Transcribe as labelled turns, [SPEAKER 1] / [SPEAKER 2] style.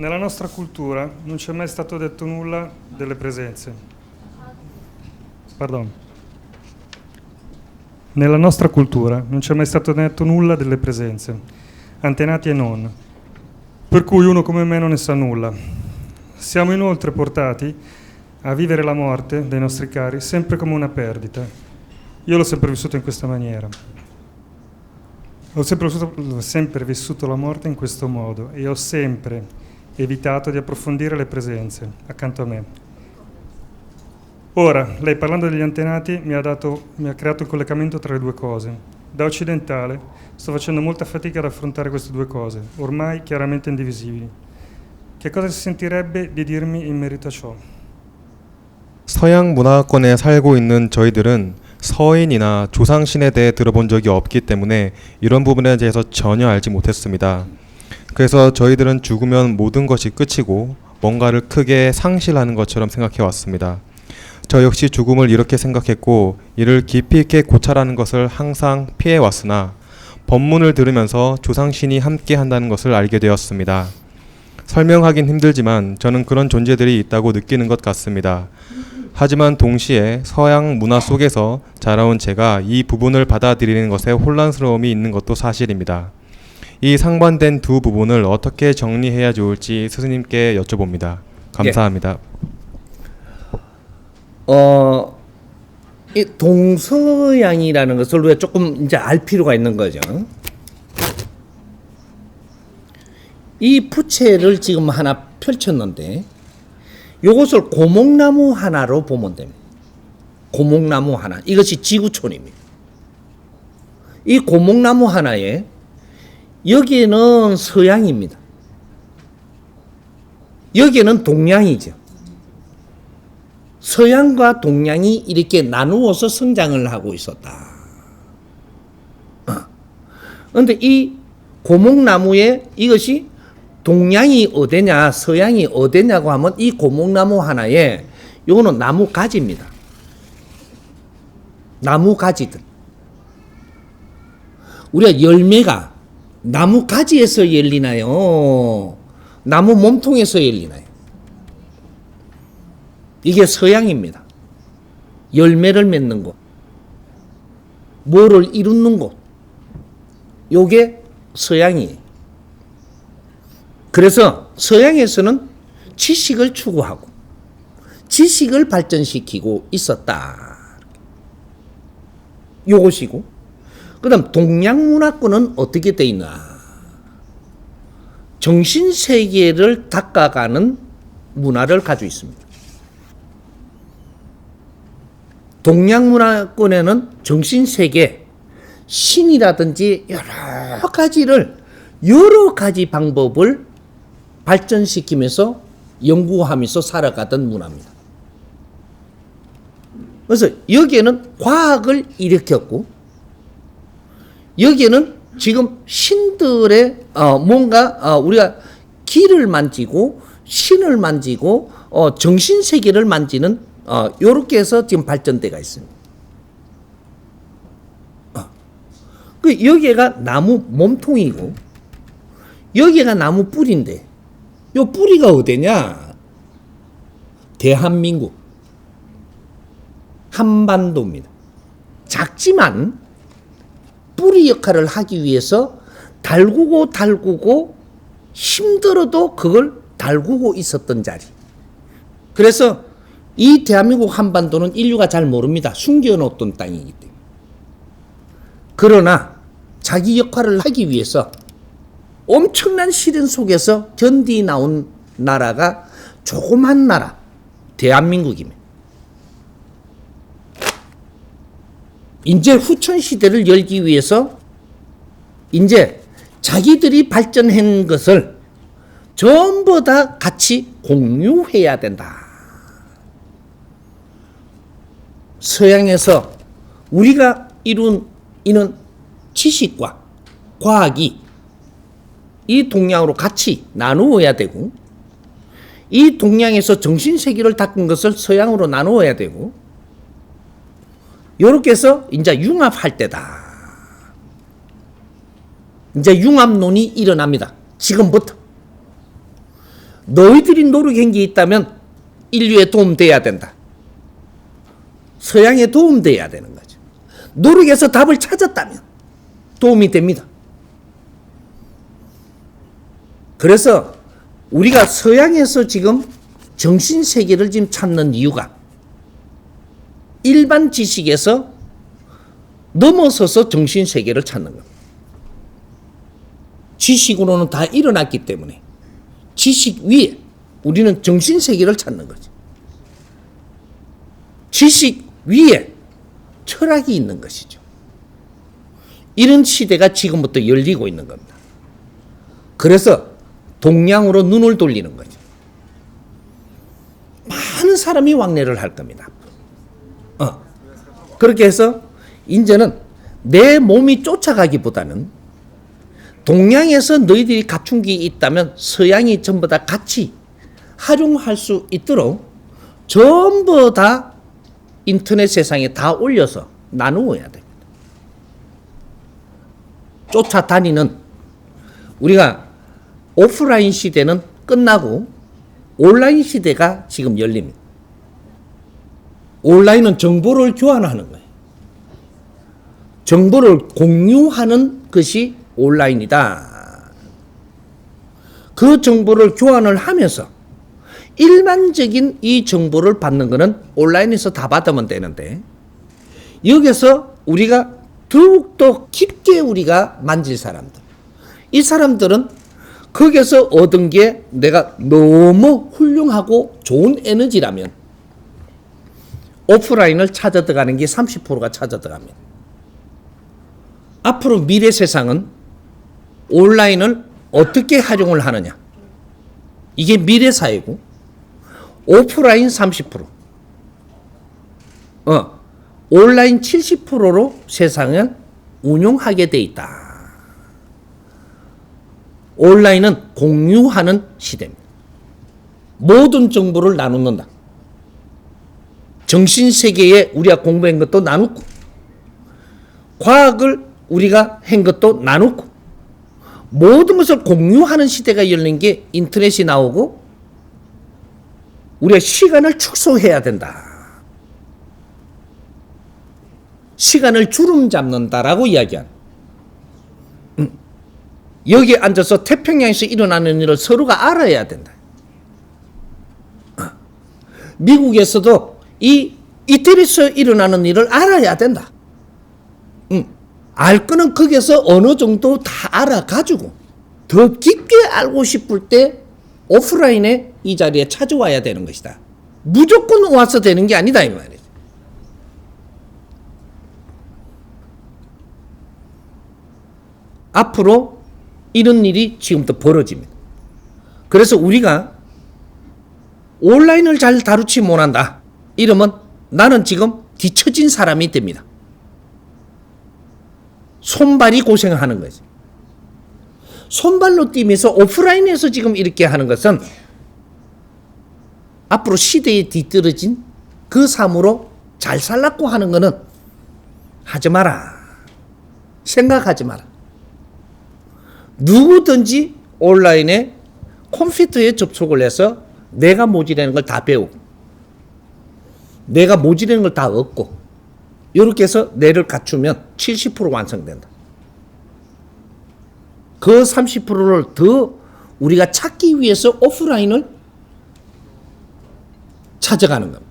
[SPEAKER 1] Nella nostra cultura non c'è mai stato detto nulla delle presenze. Pardon. Nella nostra cultura non c'è mai stato detto nulla delle presenze, antenati e non, per cui uno come me non ne sa nulla. Siamo inoltre portati a vivere la morte dei nostri cari sempre come una perdita. Io l'ho sempre vissuto in questa maniera. Ho sempre vissuto la morte in questo modo e ho sempre evitato di approfondire le presenze accanto a me. Ora, lei parlando degli antenati mi ha creato il collegamento tra le due cose. Da occidentale sto facendo molta fatica ad affrontare queste due cose, ormai chiaramente indivisibili. Che cosa si sentirebbe di dirmi in merito a ciò?
[SPEAKER 2] 서양 문화권에 살고 있는 저희들은 서인이나 조상신에 대해 들어본 적이 없기 때문에 이런 부분에 대해서 전혀 알지 못했습니다. 그래서 저희들은 죽으면 모든 것이 끝이고 뭔가를 크게 상실하는 것처럼 생각해 왔습니다. 저 역시 죽음을 이렇게 생각했고 이를 깊이 있게 고찰하는 것을 항상 피해 왔으나 법문을 들으면서 조상신이 함께 한다는 것을 알게 되었습니다. 설명하긴 힘들지만 저는 그런 존재들이 있다고 느끼는 것 같습니다. 하지만 동시에 서양 문화 속에서 자라온 제가 이 부분을 받아들이는 것에 혼란스러움이 있는 것도 사실입니다. 이 상반된 두 부분을 어떻게 정리해야 좋을지 스승님께 여쭤봅니다. 감사합니다.
[SPEAKER 3] 이 동서양이라는 것을 우리가 조금 이제 알 필요가 있는 거죠. 이 부채를 지금 하나 펼쳤는데 이것을 고목나무 하나로 보면 됩니다. 고목나무 하나. 이것이 지구촌입니다. 이 고목나무 하나에 여기에는 서양입니다. 여기에는 동양이죠. 서양과 동양이 이렇게 나누어서 성장을 하고 있었다. 그런데 이 고목나무에 이것이 동양이 어디냐 서양이 어디냐고 하면 이 고목나무 하나에 요거는 나무 가지입니다. 나무 가지들. 우리가 열매가 나무 가지에서 열리나요? 나무 몸통에서 열리나요? 이게 서양입니다. 열매를 맺는 곳. 뭐를 이루는 곳. 요게 서양이에요. 그래서 서양에서는 지식을 추구하고 지식을 발전시키고 있었다. 요것이고 그 다음 동양 문화권은 어떻게 돼 있나? 정신세계를 닦아가는 문화를 가지고 있습니다. 동양 문화권에는 정신세계, 신이라든지 여러 가지 방법을 발전시키면서 연구하면서 살아가던 문화입니다. 그래서 여기에는 과학을 일으켰고 여기에는 지금 신들의 뭔가 우리가 기를 만지고 신을 만지고 정신세계를 만지는 요렇게 해서 지금 발전대가 있습니다. 여기가 나무 몸통이고 여기가 나무 뿌리인데 요 뿌리가 어디냐? 대한민국 한반도입니다. 작지만 뿌리 역할을 하기 위해서 달구고 힘들어도 그걸 달구고 있었던 자리. 그래서 이 대한민국 한반도는 인류가 잘 모릅니다. 숨겨놓던 땅이기 때문에. 그러나 자기 역할을 하기 위해서 엄청난 시련 속에서 견디 나온 나라가 조그만 나라 대한민국입니다. 이제 후천시대를 열기 위해서 이제 자기들이 발전한 것을 전부 다 같이 공유해야 된다. 서양에서 우리가 이룬 이는 지식과 과학이 이 동양으로 같이 나누어야 되고 이 동양에서 정신세계를 닦은 것을 서양으로 나누어야 되고 이렇게 해서 이제 융합할 때다. 이제 융합론이 일어납니다. 지금부터. 너희들이 노력한 게 있다면 인류에 도움돼야 된다. 서양에 도움돼야 되는 거죠. 노력해서 답을 찾았다면 도움이 됩니다. 그래서 우리가 서양에서 지금 정신세계를 지금 찾는 이유가 일반 지식에서 넘어서서 정신세계를 찾는 겁니다. 지식으로는 다 일어났기 때문에 지식 위에 우리는 정신세계를 찾는 거죠. 지식 위에 철학이 있는 것이죠. 이런 시대가 지금부터 열리고 있는 겁니다. 그래서 동양으로 눈을 돌리는 거죠. 많은 사람이 왕래를 할 겁니다. 그렇게 해서 이제는 내 몸이 쫓아가기보다는 동양에서 너희들이 갖춘 게 있다면 서양이 전부 다 같이 활용할 수 있도록 전부 다 인터넷 세상에 다 올려서 나누어야 됩니다. 쫓아다니는 우리가 오프라인 시대는 끝나고 온라인 시대가 지금 열립니다. 온라인은 정보를 교환하는 거예요. 정보를 공유하는 것이 온라인이다. 그 정보를 교환을 하면서 일반적인 이 정보를 받는 것은 온라인에서 다 받으면 되는데 여기서 우리가 더욱더 깊게 우리가 만질 사람들, 이 사람들은 거기서 얻은 게 내가 너무 훌륭하고 좋은 에너지라면 오프라인을 찾아 들어가는 게 30%가 찾아 들어갑니다. 앞으로 미래 세상은 온라인을 어떻게 활용을 하느냐, 이게 미래 사회고 오프라인 30%, 온라인 70%로 세상을 운용하게 돼 있다. 온라인은 공유하는 시대입니다. 모든 정보를 나누는다. 정신세계에 우리가 공부한 것도 나누고 과학을 우리가 한 것도 나누고 모든 것을 공유하는 시대가 열린 게 인터넷이 나오고 우리가 시간을 축소해야 된다. 시간을 주름 잡는다라고 이야기한. 여기에 앉아서 태평양에서 일어나는 일을 서로가 알아야 된다. 미국에서도 이 이태리에서 일어나는 일을 알아야 된다. 알 거는 거기서 어느 정도 다 알아가지고 더 깊게 알고 싶을 때 오프라인에 이 자리에 찾아와야 되는 것이다. 무조건 와서 되는 게 아니다 이 말이죠. 앞으로 이런 일이 지금부터 벌어집니다. 그래서 우리가 온라인을 잘 다루지 못한다. 이러면 나는 지금 뒤처진 사람이 됩니다. 손발이 고생하는 거지. 손발로 뛰면서 오프라인에서 지금 이렇게 하는 것은 앞으로 시대에 뒤떨어진 그 삶으로 잘 살라고 하는 것은 하지 마라. 생각하지 마라. 누구든지 온라인에 컴퓨터에 접속을 해서 내가 모자라는 걸 다 배우고 내가 모자라는 걸 다 얻고 이렇게 해서 뇌를 갖추면 70% 완성된다. 그 30%를 더 우리가 찾기 위해서 오프라인을 찾아가는 겁니다.